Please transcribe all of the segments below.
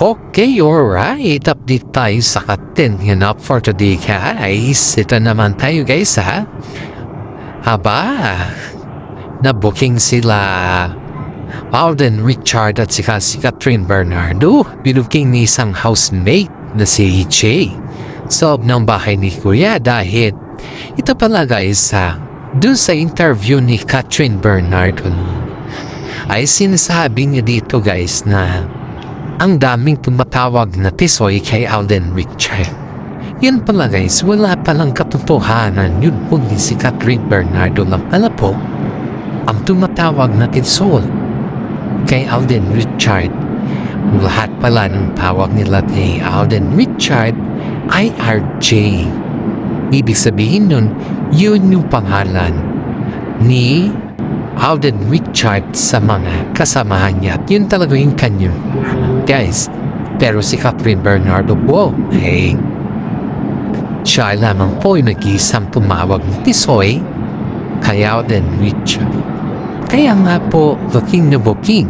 Okay, alright. Update tayo sa katin. Yan up for today, guys. Ito naman tayo, guys, ha? Aba, na-booking sila Alden Richard at si Catherine Bernardo. Binuking ni isang housemate na si Jay sa loob ng bahay ni Kuya dahil ito pala, guys, ha? Dun sa interview ni Catherine Bernardo ay sinasabi niya dito, guys, na ang daming tumatawag na tisoy kay Alden Richard. Yan pala, guys, wala palang katotohanan. Yun po ni si Catherine Bernardo lang pala po ang tumatawag na tisoy kay Alden Richard. Lahat pala ng tawag nila kay Alden Richard ay RJ. Ibig sabihin nun, yun yung pangalan ni Alden Richard sa mga kasamahan niya. At yun talaga yung kanya, guys. Pero si Catherine Bernardo po, hey, siya lamang po yung nag-iisang tumawag ni tisoy kay Alden Richard. Kaya nga po, booking na booking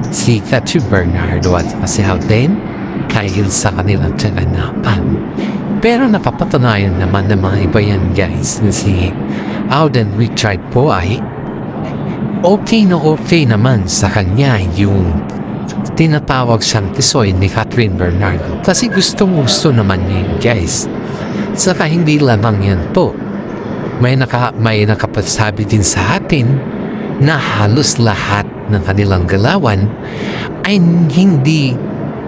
si Catherine Bernardo at si Alden kahil sa kanilang kaganapan. Pero napapatunayan naman ng mga iba yan, guys, na si Alden Richard po ay okay naman sa kanya yung tinatawag siyang tisoy ni Catherine Bernardo kasi gusto naman niya yun, guys. Saka hindi lamang yan po, may nakapasabi din sa atin na halos lahat ng kanilang galawan ay hindi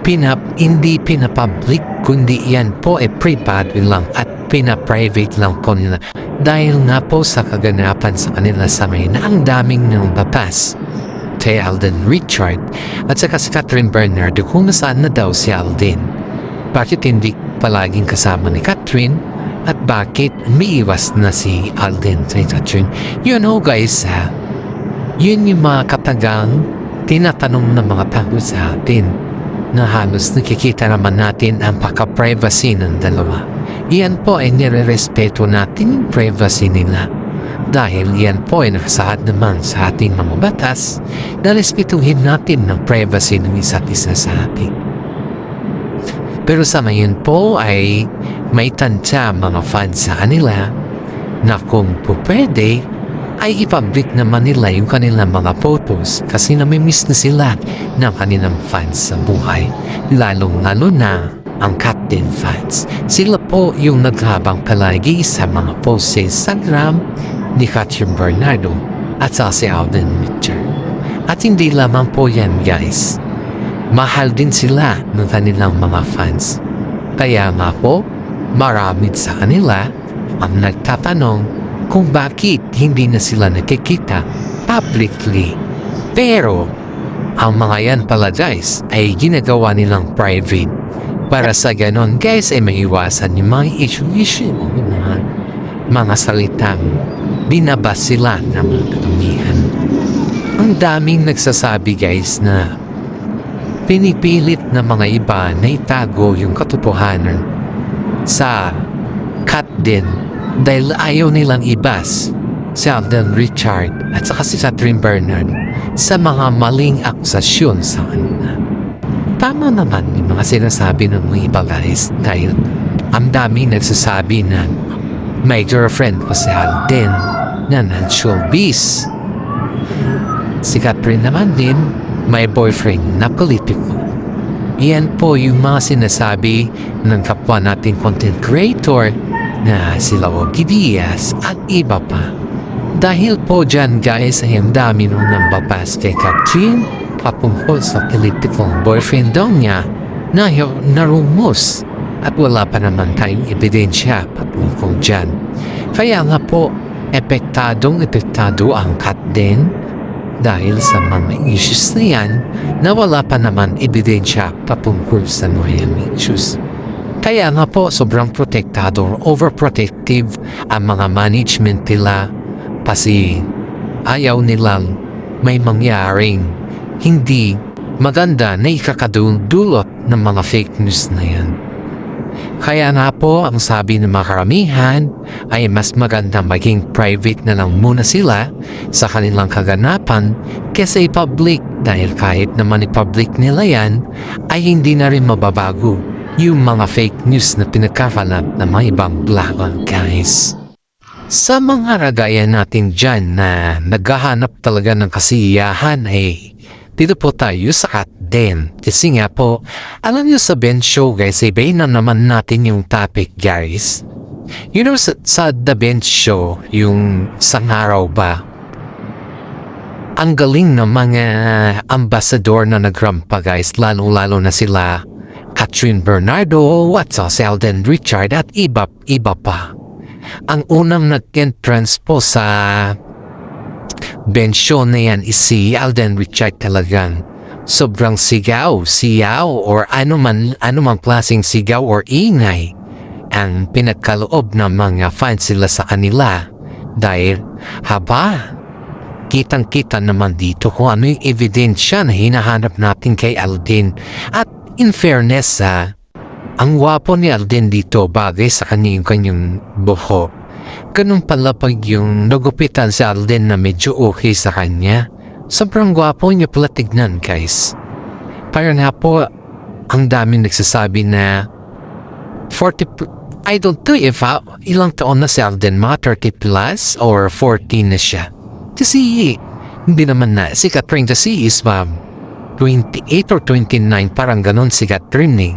pinapublic, kundi yan po ay private lang at pinaprivate lang po nila. Dahil nga po sa kaganapan sa kanila sa may na ang daming nang batas kay Alden Richard at saka si Catherine Bernardo kung nasaan na daw si Alden. Bakit hindi palaging kasama ni Catherine at bakit umiiwas na si Alden kay Catherine? You know, guys, ha? Yun yung mga katagang tinatanong ng mga tao sa atin na halos nakikita naman natin ang pagka-privacy ng dalawa. Iyan po ay nire-respeto natin yung privacy nila. Dahil yan po ay nakasaad naman sa ating mga batas na respetuhin natin ng privacy ng isa't isa sa atin. Pero sa ngayon po ay may tansya mga fans sa kanila na kung po pwede ay i-public naman nila yung kanilang mga photos kasi namimiss na sila ng kanilang fans sa buhay. Lalong-lalo na ang Captain fans. Sila po yung naghabang palagi sa mga posts sa Instagram ni Catherine Bernardo at sa si Alden Richard. At hindi lamang po yan, guys. Mahal din sila ng kanilang mga fans. Kaya nga po, marami sa kanila ang nagtatanong kung bakit hindi na sila nakikita publicly. Pero ang mga yan pala, guys, ay ginagawa nilang private para sa ganon, guys, ay maiwasan yung mga issue mga salitang binabas sila ng mga katumihan. Ang daming nagsasabi, guys, na pinipilit na mga iba na itago yung katotohanan sa Catherine dahil ayaw nilang ibas si Alden Richard at saka si Catherine Bernardo sa mga maling akusasyon sa kanila. Tama naman yung mga sinasabi ng mga iba, guys, dahil ang daming nagsasabi na may girlfriend pa si Alden na non-showbiz. Si Catherine naman din may boyfriend na politiko. Iyan po yung mga sinasabi ng kapwa nating content creator na sila Ogie Diaz at iba pa. Dahil po dyan, guys, ay ang dami nung nambapas kay Catherine patungkol sa political boyfriend daw niya na narumos at wala pa naman tayong ebidensya patungkol dyan. Kaya nga po, epektado ang Catherine dahil sa mga issues na yan na wala pa naman ebidensya patungkol sa Noemi issues. Kaya nga po, sobrang protektado or overprotective ang mga management nila kasi ayaw nilang may mangyaring hindi maganda na ikakadulot ng mga fake news na yan. Kaya nga po ang sabi ng mga karamihan ay mas maganda maging private na lang muna sila sa kanilang kaganapan kaysa i-public dahil kahit naman i-public nila yan ay hindi na rin mababago yung mga fake news na pinagkakalat ng mga ibang blogger guys. Sa mga ragayan natin dyan na naghahanap talaga ng kasiyahan ay dito po tayo sa Kat Den. Kasi nga po, alam nyo sa bench show guys, ibayin na naman natin yung topic guys. You know sa The Bench Show, yung isang araw ba, ang galing ng mga ambassador na nagrampa guys, lalo-lalo na sila Catherine Bernardo, si Alden Richard at iba pa. Ang unang nag-entrance po sa bench show na yan is si Alden Richard talagang sobrang sigaw or anumang klaseng sigaw or ingay ang pinagkaloob ng mga fans sila sa kanila dahil kitang-kita naman dito kung ano yung ebidensya na hinahanap natin kay Alden. At in fairness ang wapo ni Alden dito bagay sa kanyang buhok. Ganun pala pag yung nagupitan si Alden na medyo okay sa kanya. Sobrang gwapo niya pala tignan guys. Parang nga po, ang daming nagsasabi na 40, I don't know if ilang taon na si Alden, mga 30 plus or 14 na siya. Kasi hindi naman na, si Catherine kasi is 28 or 29, parang ganon si Catherine eh.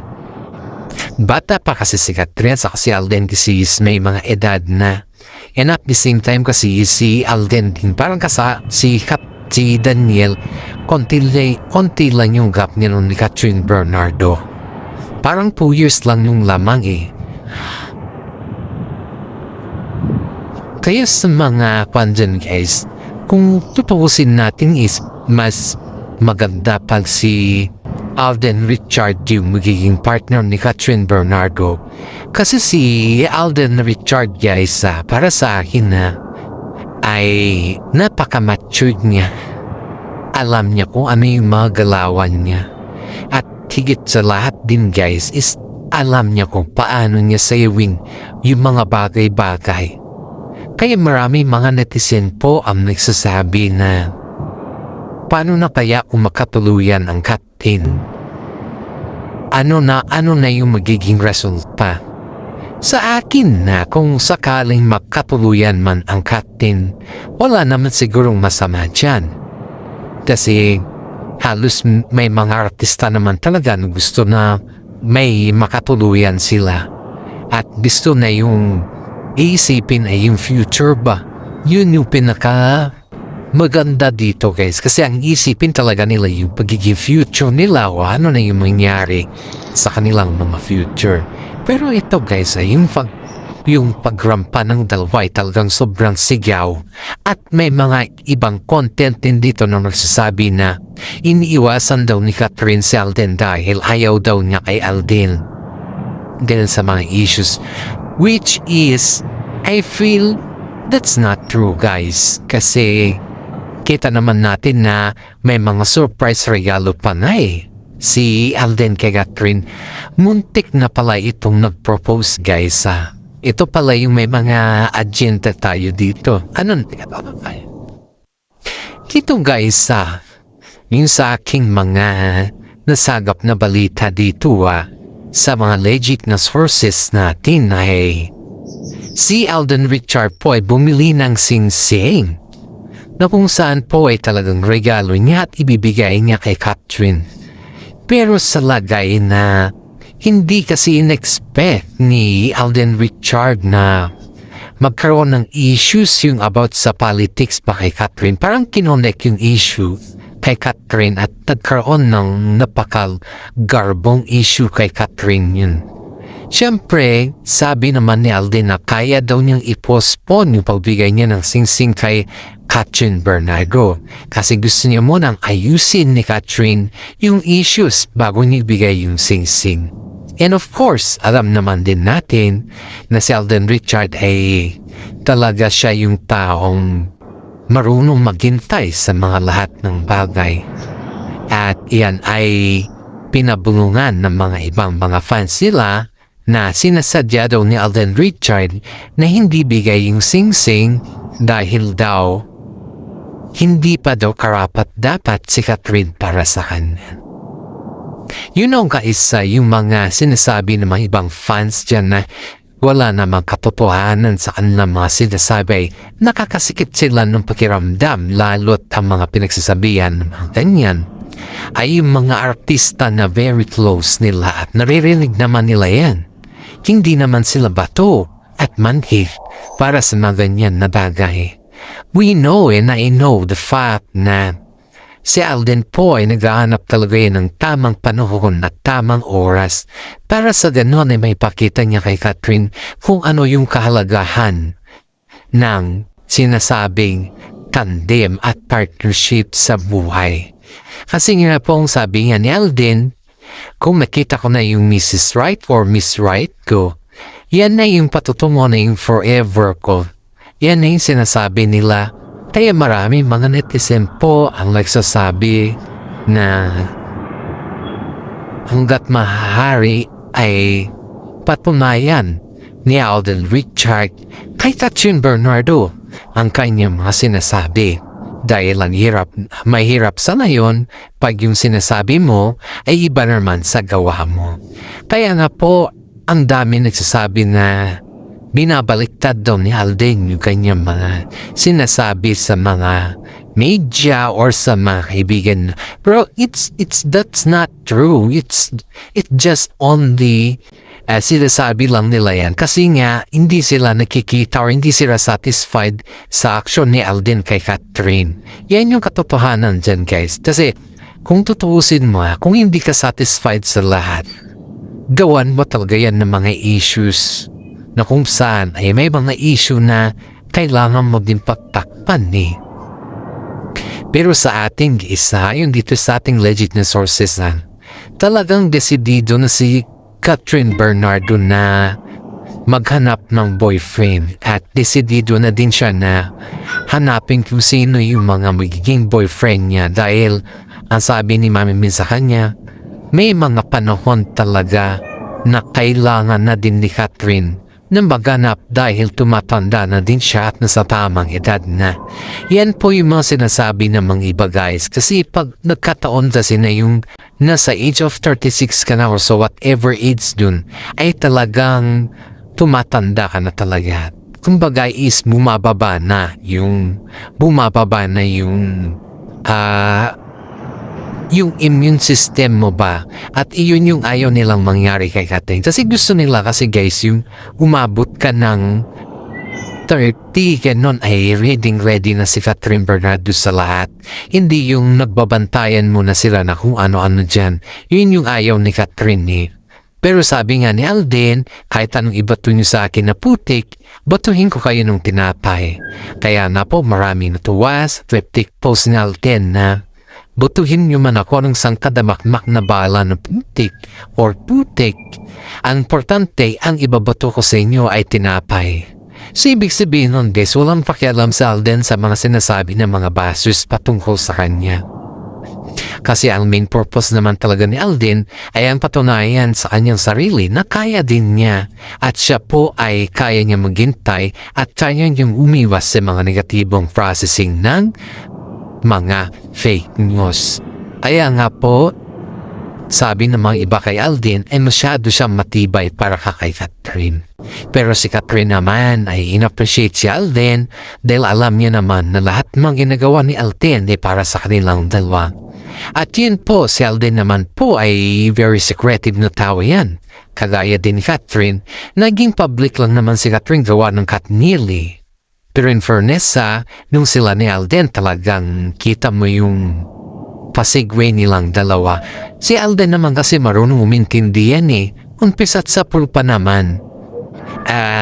Bata pa kasi si Catherine sa si Alden kasi is may mga edad na. And at the same time kasi si Alden din parang si Daniel konti lang yung gap niya ni Catherine Bernardo. Parang 2 years lang yung lamang eh. Kaya sa mga pandyan guys, kung tutuusin natin is mas maganda pag si Alden Richard yung magiging partner ni Catherine Bernardo. Kasi si Alden Richard guys, para sa akin ay napaka-matured niya. Alam niya kung ano yung mga galawan niya. At higit sa lahat din guys is alam niya kung paano niya sayawin yung mga bagay-bagay. Kaya marami mga netizen po ang nagsasabi na paano na kaya kung makatuluyan ang Kat Den? Ano na yung magiging resulta? Sa akin na kung sakaling makatuluyan man ang Kat Den, wala naman sigurong masama dyan. Kasi halos may mga artista naman talaga na gusto na may makatuluyan sila. At gusto na yung iisipin ay yung future ba? Yun yung pinaka maganda dito guys. Kasi ang isipin talaga nila yung pagiging future nila o ano na yung mangyari sa kanilang mga future. Pero ito guys ay yung pagrampa ng dalawa ay talagang sobrang sigaw. At may mga ibang content din dito na nagsasabi na iniiwasan daw ni Catherine si Alden dahil ayaw daw niya kay Alden. Dahil sa mga issues. Which is, I feel that's not true guys. Kasi kita naman natin na may mga surprise regalo pa na eh. Si Alden kay Catherine, muntik na pala itong nag-propose guys Ito pala yung may mga agenda tayo dito. Ano? Ito guys yung sa aking mga nasagap na balita dito sa mga legit na sources natin ay si Alden Richard po ay bumili ng singsing na kung saan po ay talagang regalo niya at ibibigay niya kay Catherine. Pero sa lagay na hindi kasi in-expect ni Alden Richard na magkaroon ng issues yung about sa politics pa kay Catherine. Parang kinonek yung issue kay Catherine at nagkaroon ng napakagarbong issue kay Catherine yun. Siyempre, sabi naman ni Alden na kaya daw niyang i-postpone yung pagbigay niya ng singsing kay Catherine Bernardo kasi gusto niya munang ayusin ni Catherine yung issues bago niya ibigay yung singsing. And of course, alam naman din natin na si Alden Richard ay talaga siya yung taong marunong maghintay sa mga lahat ng bagay. At iyan ay pinabulungan ng mga ibang mga fans nila na sinasadya daw ni Alden Richard na hindi bigay yung sing-sing dahil daw hindi pa daw karapat dapat si Catherine para sa kanya. You know guys, yung mga sinasabi ng mga ibang fans dyan na wala namang katotohanan sa kanilang mga sinasabi, nakakasikip sila ng pakiramdam lalo't ang mga pinagsasabihan ng mga ganyan ay yung mga artista na very close nila at naririnig naman nila yan. Hindi naman sila bato at manhid para sa mga ganyan na bagay. We know and I know the fact na si Alden po ay naghahanap talaga ng tamang panahon at tamang oras para sa ganon ay may pakita niya kay Catherine kung ano yung kahalagahan ng sinasabing tandem at partnership sa buhay. Kasi nga po ang sabi nga ni Alden, kung nakita ko na yung Mrs. Right or Miss Right ko, yan na yung patutungo na yung forever ko. Yan na yung sinasabi nila. Kaya marami mga netizen po ang nagsasabi na hanggat mahari ay patunayan ni Alden Richard kay Catherine Bernardo ang kanyang mga sinasabi. Dahil ang mahirap sana yun pag yung sinasabi mo ay iba naman sa gawa mo. Kaya nga po ang dami nagsasabi na binabaliktad daw ni Alden yung kanyang mga sinasabi sa mga media or sa mga kaibigan. Pero that's not true. It just only sinasabi lang nila yan kasi nga hindi sila nakikita or hindi sila satisfied sa action ni Alden kay Catherine. Yan yung katotohanan dyan guys. Kasi kung tutuusin mo, kung hindi ka satisfied sa lahat, gawan mo talaga yan ng mga issues na kung saan ay may mga issue na kailangan mo din pagtakpan eh. Pero sa ating isa, yung dito sa ating legit na sources talagang desidido na si Catherine Bernardo na maghanap ng boyfriend at desidido na din siya na hanapin kung sino yung mga magiging boyfriend niya dahil ang sabi ni Mami Min sa kanya, may mga panahon talaga na kailangan na din ni Catherine na maghanap dahil tumatanda na din siya at nasa tamang edad na. Yan po yung mga sinasabi ng mga iba guys kasi pag nagkataon kasi na yung nasa age of 36 ka na or so whatever age dun ay talagang tumatanda ka na talaga. Kumbaga is bumababa na yung immune system mo ba at iyon yung ayaw nilang mangyari kay Catherine kasi gusto nila kasi guys yung umabot ka ng 30 ganon ay ready na si Catherine Bernardo sa lahat, hindi yung nagbabantayan mo na sila na kung ano-ano dyan. Yun yung ayaw ni Catherine eh. Pero sabi nga ni Alden, kahit anong ibato nyo sa akin na putik, batuhin ko kayo ng tinapay. Kaya na po maraming natuwa sa triptych post ni Alden na butuhin nyo man ako ng sangkadamakmak na bala ng putik or putik. Ang importante, ang ibabato ko sa inyo ay tinapay. So, ibig sabihin nun guys, walang pakialam sa Alden sa mga sinasabi ng mga bastos patungkol sa kanya. Kasi ang main purpose naman talaga ni Alden ay ang patunayan sa kanyang sarili na kaya din niya at siya po ay kaya niya maghintay at kaya niyang umiwas sa mga negatibong processing ng mga fake news. Kaya nga po, sabi ng mga iba kay Alden ay masyado siyang matibay para kay Catherine. Pero si Catherine naman ay inappreciate si Alden dahil alam niya naman na lahat ng ginagawa ni Alden ay para sa kanilang dalawa. At yun po, si Alden naman po ay very secretive na tao yan. Kagaya din ni Catherine, naging public lang naman si Catherine gawa ng Katnili. Pero in fairness nung sila ni Alden talagang kita mo yung pasigway nilang dalawa. Si Alden naman kasi marunong umintindi yan eh. Umpisa't sa pulpa naman.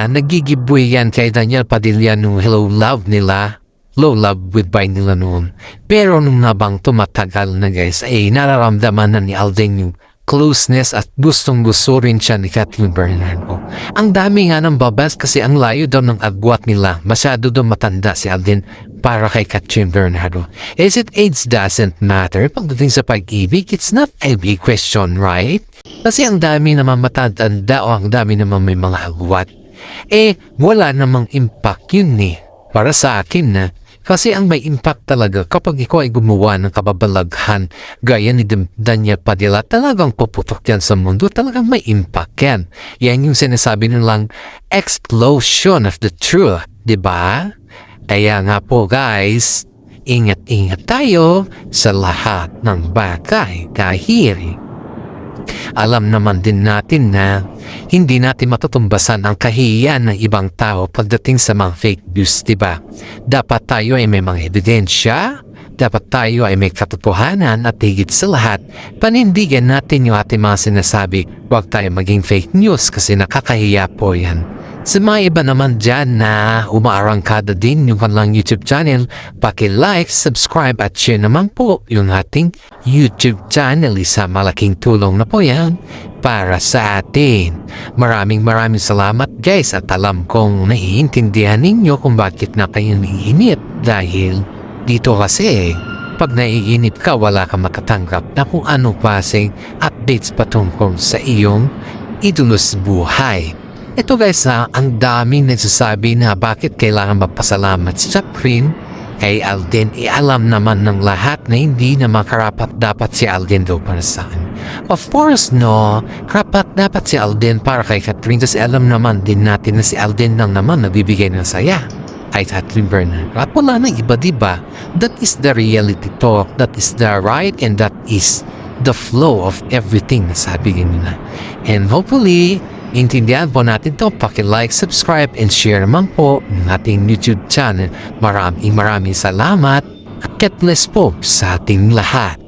Nagigibwe yan kay Daniel Padilla nung Hello Love nila. Low love goodbye nila noon. Pero nung nabang tumatagal na guys ay nararamdaman na ni Alden yung closeness at gustong-gusto rin siya ni Catherine Bernardo. Ang dami nga ng babas kasi ang layo daw ng agwat nila. Masyado daw matanda si Alden para kay Catherine Bernardo. Is it age doesn't matter? Pagdating sa pag-ibig, it's not a big question, right? Kasi ang dami naman matatanda o ang dami naman may mga agwat. Wala namang impact yun para sa akin na. Kasi ang may impact talaga kapag ikaw ay gumawa ng kababalaghan gaya ni Daniel Padilla, talagang puputok yan sa mundo, talagang may impact yan. Yan yung sinasabi nilang explosion of the truth, di ba? Kaya nga po guys, ingat-ingat tayo sa lahat ng bagay kahiri. Alam naman din natin na hindi natin matutumbasan ang kahihiyan ng ibang tao pagdating sa mga fake news, diba? Dapat tayo ay may mga ebidensya, dapat tayo ay may katotohanan at higit sa lahat, panindigan natin yung ating mga sinasabi. Huwag tayo maging fake news kasi nakakahiya po yan. Sa mga iba naman dyan na umaarangkada din yung kanilang YouTube channel, paki-like, subscribe at share naman po yung ating YouTube channel. Isa malaking tulong na po yan para sa atin. Maraming salamat guys at alam kong naiintindihan ninyo kung bakit na kayo naiinip dahil dito kasi pag naiinip ka wala kang makatanggap na kung ano klaseng updates patungkol sa iyong idulos buhay. Ito guys ang daming nagsasabi na bakit kailangan magpasalamat sa Chaplin kay Alden. Alam naman ng lahat na hindi na makarapat dapat si Alden daw para saan. Of course no, karapat dapat si Alden para kay Catherine kasi alam naman din natin na si Alden lang naman nagbibigay ng saya kay Catherine Bernardo. At wala na iba diba? That is the reality talk, that is the right and that is the flow of everything na sabi nila. And hopefully, intindihan po natin to. Paki-like, subscribe, and share naman po ng ating YouTube channel. Maraming salamat at God bless po sa ating lahat.